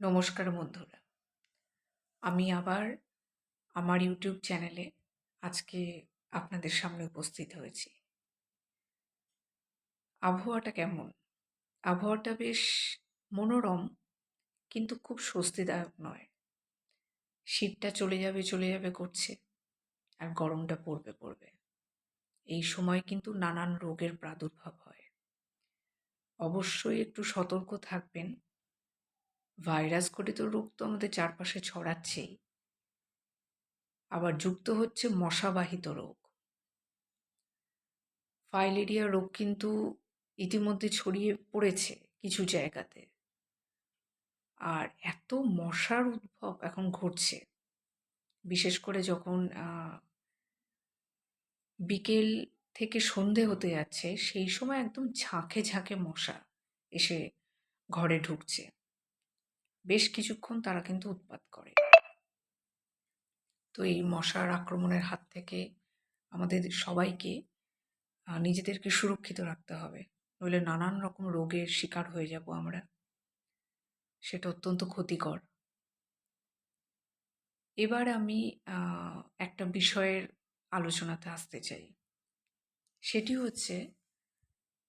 নমস্কার বন্ধুরা, আমি আবার আমার ইউটিউব চ্যানেলে আজকে আপনাদের সামনে উপস্থিত হয়েছি। আবহাওয়াটা কেমন? আবহাওয়াটা বেশ মনোরম, কিন্তু খুব স্বস্তিদায়ক নয়। শীতটা চলে যাবে করছে, আর গরমটা পড়বে। এই সময় কিন্তু নানান রোগের প্রাদুর্ভাব হয়। অবশ্যই একটু সতর্ক থাকবেন। ভাইরাস ঘটিত রোগ তো আমাদের চারপাশে ছড়াচ্ছেই, আবার যুক্ত হচ্ছে মশাবাহিত রোগ। ফাইলেরিয়া রোগ কিন্তু ইতিমধ্যে ছড়িয়ে পড়েছে কিছু জায়গাতে। আর এত মশার উদ্ভব এখন ঘটছে, বিশেষ করে যখন বিকেল থেকে সন্ধে হতে যাচ্ছে, সেই সময় একদম ঝাঁকে মশা এসে ঘরে ঢুকছে। বেশ কিছুক্ষণ তারা কিন্তু উৎপাত করে। তো এই মশার আক্রমণের হাত থেকে আমাদের সবাইকে নিজেদেরকে সুরক্ষিত রাখতে হবে, নইলে নানান রকম রোগের শিকার হয়ে যাব আমরা। সেটা অত্যন্ত ক্ষতিকর। এবার আমি একটা বিষয়ের আলোচনাতে আসতে চাই। সেটি হচ্ছে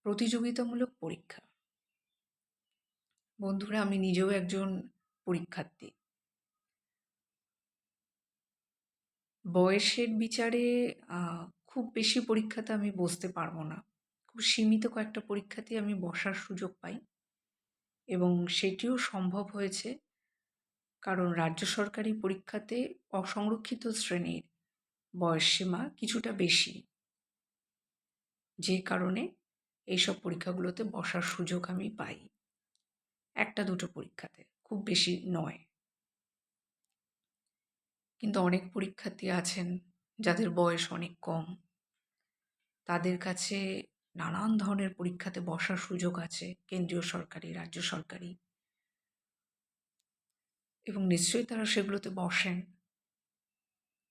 প্রতিযোগিতামূলক পরীক্ষা। বন্ধুরা, আমি নিজেও একজন পরীক্ষার্থী। বয়সের বিচারে খুব বেশি পরীক্ষাতে আমি বসতে পারবো না। খুব সীমিত কয়েকটা পরীক্ষাতেই আমি বসার সুযোগ পাই, এবং সেটিও সম্ভব হয়েছে কারণ রাজ্য সরকারি পরীক্ষাতে অসংরক্ষিত শ্রেণীর বয়সসীমা কিছুটা বেশি, যে কারণে এইসব পরীক্ষাগুলোতে বসার সুযোগ আমি পাই। একটা দুটো পরীক্ষাতে, খুব বেশি নয়। কিন্তু অনেক পরীক্ষার্থী আছেন যাদের বয়স অনেক কম, তাদের কাছে নানান ধরনের পরীক্ষাতে বসার সুযোগ আছে, কেন্দ্রীয় সরকারি, রাজ্য সরকারি, এবং নিশ্চয়ই তারা সেগুলোতে বসেন।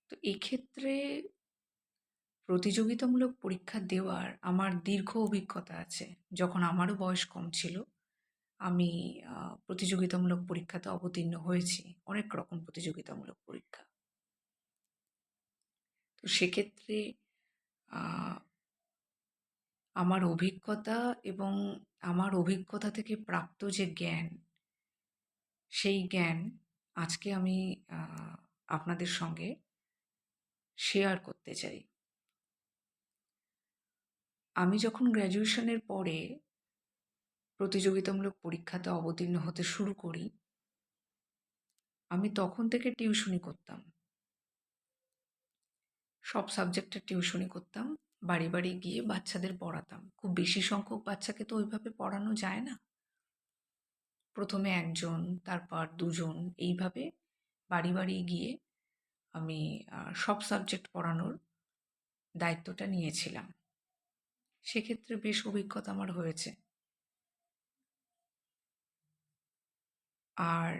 তো এক্ষেত্রে প্রতিযোগিতামূলক পরীক্ষা দেওয়ার আমার দীর্ঘ অভিজ্ঞতা আছে। যখন আমারও বয়স কম ছিল, আমি প্রতিযোগিতামূলক পরীক্ষাতে অবতীর্ণ হয়েছি, অনেক রকম প্রতিযোগিতামূলক পরীক্ষা। তো সেক্ষেত্রে আমার অভিজ্ঞতা এবং আমার অভিজ্ঞতা থেকে প্রাপ্ত যে জ্ঞান, সেই জ্ঞান আজকে আমি আপনাদের সঙ্গে শেয়ার করতে চাই। আমি যখন গ্র্যাজুয়েশনের পরে প্রতিযোগিতামূলক পরীক্ষাতে অবতীর্ণ হতে শুরু করি, আমি তখন থেকে টিউশনি করতাম। সব সাবজেক্টের টিউশনি করতাম, বাড়ি গিয়ে বাচ্চাদের পড়াতাম। খুব বেশি সংখ্যক বাচ্চাকে তো ওইভাবে পড়ানো যায় না। প্রথমে একজন, তারপর দুজন, এইভাবে বাড়ি গিয়ে আমি সব সাবজেক্ট পড়ানোর দায়িত্বটা নিয়েছিলাম। সেক্ষেত্রে বেশ অভিজ্ঞতা আমার হয়েছে। আর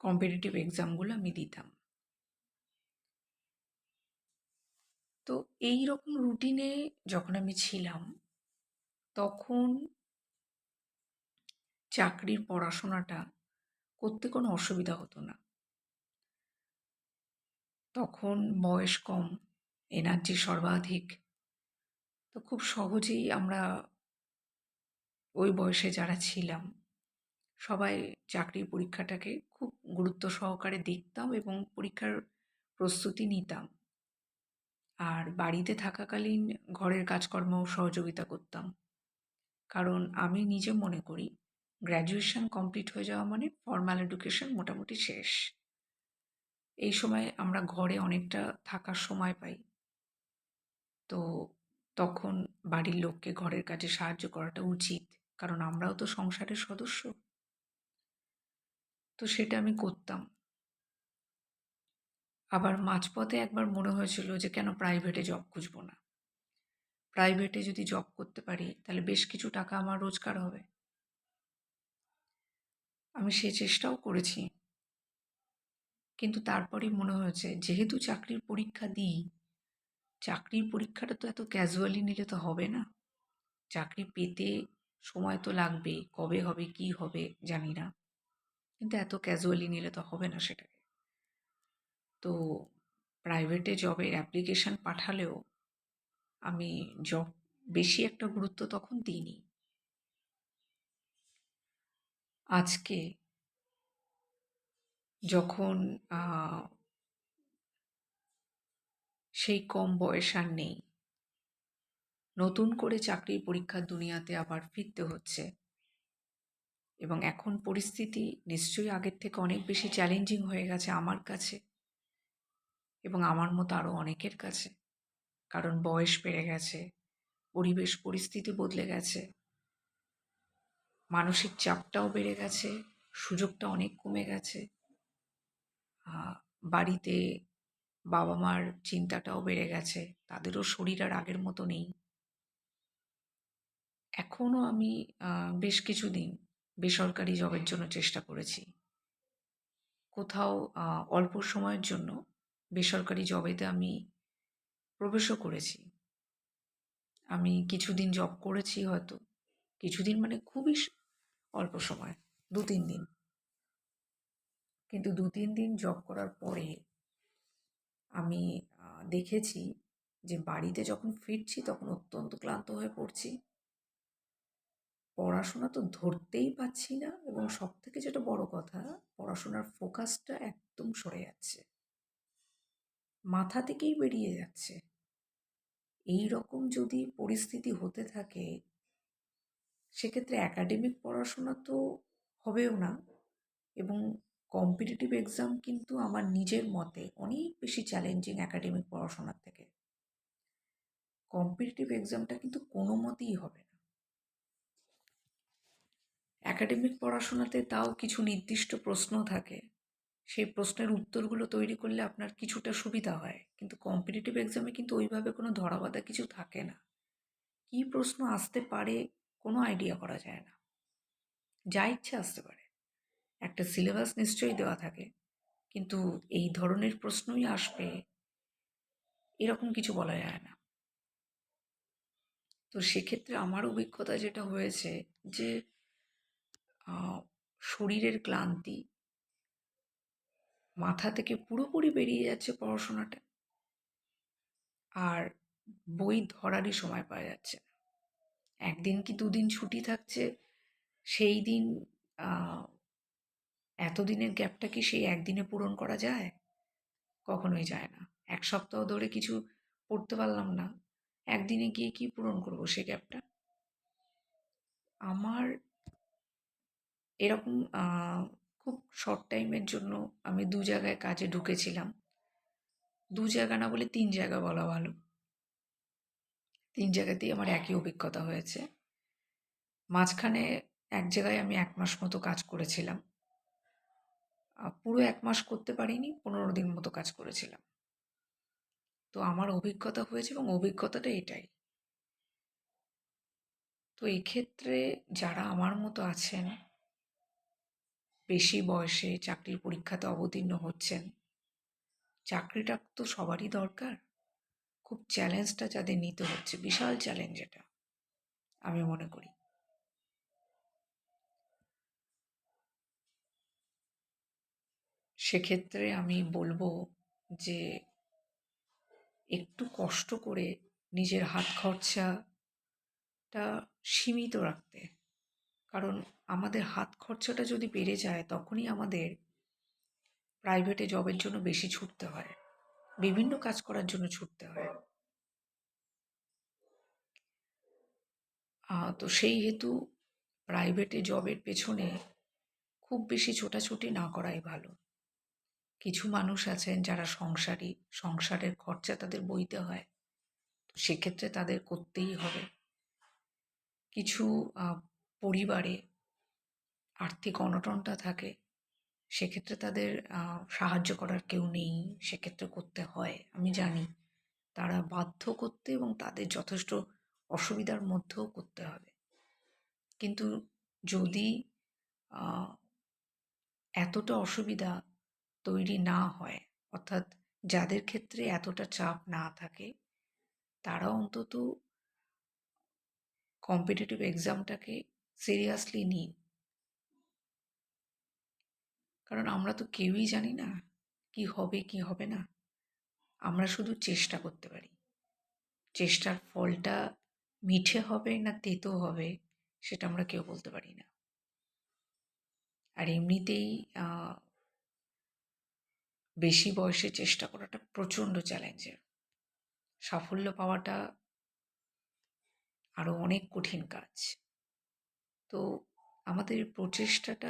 কম্পিটিটিভ এক্সামগুলো আমি দিতাম। তো এই রকম রুটিনে যখন আমি ছিলাম, তখন চাকরির পড়াশোনাটা করতে কোনো অসুবিধা হতো না। তখন বয়স কম, এনার্জি সর্বাধিক। তো খুব সহজেই আমরা ওই বয়সে যারা ছিলাম, সবাই চাকরির পরীক্ষাটাকে খুব গুরুত্ব সহকারে দেখতাম এবং পরীক্ষার প্রস্তুতি নিতাম। আর বাড়িতে থাকাকালীন ঘরের কাজকর্মেও সহযোগিতা করতাম। কারণ আমি নিজে মনে করি গ্র্যাজুয়েশন কমপ্লিট হয়ে যাওয়া মানে ফর্মাল এডুকেশন মোটামুটি শেষ। এই সময় আমরা ঘরে অনেকটা থাকার সময় পাই। তো তখন বাড়ির লোককে ঘরের কাজে সাহায্য করাটা উচিত, কারণ আমরাও তো সংসারের সদস্য। তো সেটা আমি করতাম। আবার মাঝপথে একবার মনে হয়েছিল যে কেন প্রাইভেটে জব খুঁজবো না। প্রাইভেটে যদি জব করতে পারি তাহলে বেশ কিছু টাকা আমার রোজগার হবে। আমি সে চেষ্টাও করেছি, কিন্তু তারপরেই মনে হয়েছে যেহেতু চাকরির পরীক্ষা দিই, চাকরির পরীক্ষাটা তো এত ক্যাজুয়ালি নিলে তো হবে না। চাকরি পেতে সময় তো লাগবে, কবে হবে কী হবে জানি না। কিন্তু এত ক্যাজুয়ালি নিলে তো হবে না সেটাকে। তো প্রাইভেটে জবের অ্যাপ্লিকেশন পাঠালেও আমি জব বেশি একটা গুরুত্ব তখন দিইনি। আজকে যখন সেই কম বয়স আর নেই, নতুন করে চাকরির পরীক্ষার দুনিয়াতে আবার ফিরতে হচ্ছে, এবং এখন পরিস্থিতি নিশ্চয়ই আগের থেকে অনেক বেশি চ্যালেঞ্জিং হয়ে গেছে আমার কাছে এবং আমার মতো আরও অনেকের কাছে। কারণ বয়স বেড়ে গেছে, পরিবেশ পরিস্থিতি বদলে গেছে, মানসিক চাপটাও বেড়ে গেছে, সুযোগটা অনেক কমে গেছে। বাড়িতে বাবা মার চিন্তাটাও বেড়ে গেছে, তাদেরও শরীর আর আগের মতো নেই। এখনও আমি বেশ কিছুদিন বেসরকারি জবের জন্য চেষ্টা করেছি। কোথাও অল্প সময়ের জন্য বেসরকারি জবেতে আমি প্রবেশও করেছি। আমি কিছুদিন জব করেছি, হয়তো কিছুদিন মানে খুবই অল্প সময়, 2-3 দিন। কিন্তু 2-3 দিন জব করার পরে আমি দেখেছি যে বাড়িতে যখন ফিরছি তখন অত্যন্ত ক্লান্ত হয়ে পড়ছি। পড়াশোনা তো ধরতেই পারছি না, এবং সবথেকে যেটা বড় কথা, পড়াশোনার ফোকাসটা একদম সরে যাচ্ছে, মাথা থেকেই বেরিয়ে যাচ্ছে। এই রকম যদি পরিস্থিতি হতে থাকে, সেক্ষেত্রে একাডেমিক পড়াশোনা তো হবেও না, এবং কম্পিটিটিভ এক্সাম কিন্তু আমার নিজের মতে অনেক বেশি চ্যালেঞ্জিং একাডেমিক পড়াশোনার থেকে। কম্পিটিটিভ এক্সামটা কিন্তু কোনো মতেই হবে না। একাডেমিক পড়াশোনাতে তাও কিছু নির্দিষ্ট প্রশ্ন থাকে, সেই প্রশ্নের উত্তরগুলো তৈরি করলে আপনার কিছুটা সুবিধা হয়, কিন্তু কম্পিটিটিভ এক্সামে কিন্তু ওইভাবে কোনো ধরাবাঁধা কিছু থাকে না। কী প্রশ্ন আসতে পারে কোনো আইডিয়া করা যায় না, যা ইচ্ছে আসতে পারে। একটা সিলেবাস নিশ্চয়ই দেওয়া থাকে, কিন্তু এই ধরনের প্রশ্নই আসবে এরকম কিছু বলা যায় না। তো সেক্ষেত্রে আমার অভিজ্ঞতা যেটা হয়েছে যে শরীরের ক্লান্তি, মাথা থেকে পুরোপুরি বেরিয়ে যাচ্ছে পড়াশোনাটা, আর বই ধরারই সময় পাওয়া যাচ্ছে না। একদিন কি দুদিন ছুটি থাকছে, সেই দিন এতদিনের গ্যাপটা কি সেই একদিনে পূরণ করা যায়? কখনোই যায় না। এক সপ্তাহ ধরে কিছু পড়তে পারলাম না, একদিনে গিয়ে কি পূরণ করব সে গ্যাপটা? আমার এরকম খুব শর্ট টাইমের জন্য আমি 2 জায়গায় কাজে ঢুকেছিলাম। 2 জায়গা না বলে 3 জায়গা বলা ভালো। 3 জায়গাতেই আমার একই অভিজ্ঞতা হয়েছে। মাঝখানে এক জায়গায় আমি 1 মাস মতো কাজ করেছিলাম। পুরো 1 মাস করতে পারিনি, 15 দিন মতো কাজ করেছিলাম। তো আমার অভিজ্ঞতা হয়েছে, এবং অভিজ্ঞতাটা এটাই। তো এক্ষেত্রে যারা আমার মতো আছেন, বেশি বয়সে চাকরির পরীক্ষাতে অবতীর্ণ হচ্ছেন, চাকরিটা তো সবারই দরকার। খুব চ্যালেঞ্জটা যাদের নিতে হচ্ছে, বিশাল চ্যালেঞ্জ এটা, আমি মনে করি। সেক্ষেত্রে আমি বলবো যে একটু কষ্ট করে নিজের হাত খরচাটা সীমিত রাখতে। কারণ আমাদের হাত খরচাটা যদি বেড়ে যায়, তখনই আমাদের প্রাইভেটে জবের জন্য বেশি ছুটতে হয়, বিভিন্ন কাজ করার জন্য ছুটতে হয়। তো সেই হেতু প্রাইভেটে জবের পেছনে খুব বেশি ছোটাছুটি না করাই ভালো। কিছু মানুষ আছেন যারা সংসারী, সংসারের খরচা তাদের বইতে হয়, তো সেক্ষেত্রে তাদের করতেই হবে। কিছু পরিবারে আর্থিক অনটনটা থাকে, সেক্ষেত্রে তাদের সাহায্য করার কেউ নেই, সেক্ষেত্রে করতে হয়, আমি জানি। তারা বাধ্য করতে, এবং তাদের যথেষ্ট অসুবিধার মধ্যেও করতে হবে। কিন্তু যদি এতটা অসুবিধা তৈরি না হয়, অর্থাৎ যাদের ক্ষেত্রে এতটা চাপ না থাকে, তারা অন্তত কম্পিটিটিভ এক্সামটাকে সিরিয়াসলি নিন। কারণ আমরা তো কেউই জানি না কি হবে কি হবে না। আমরা শুধু চেষ্টা করতে পারি। চেষ্টার ফলটা মিঠে হবে না তেতো হবে সেটা আমরা কেউ বলতে পারি না। আর এমনিতেই বেশি বয়সে চেষ্টা করাটা প্রচণ্ড চ্যালেঞ্জের। সাফল্য পাওয়াটা আরও অনেক কঠিন কাজ। তো আমাদের প্রচেষ্টাটা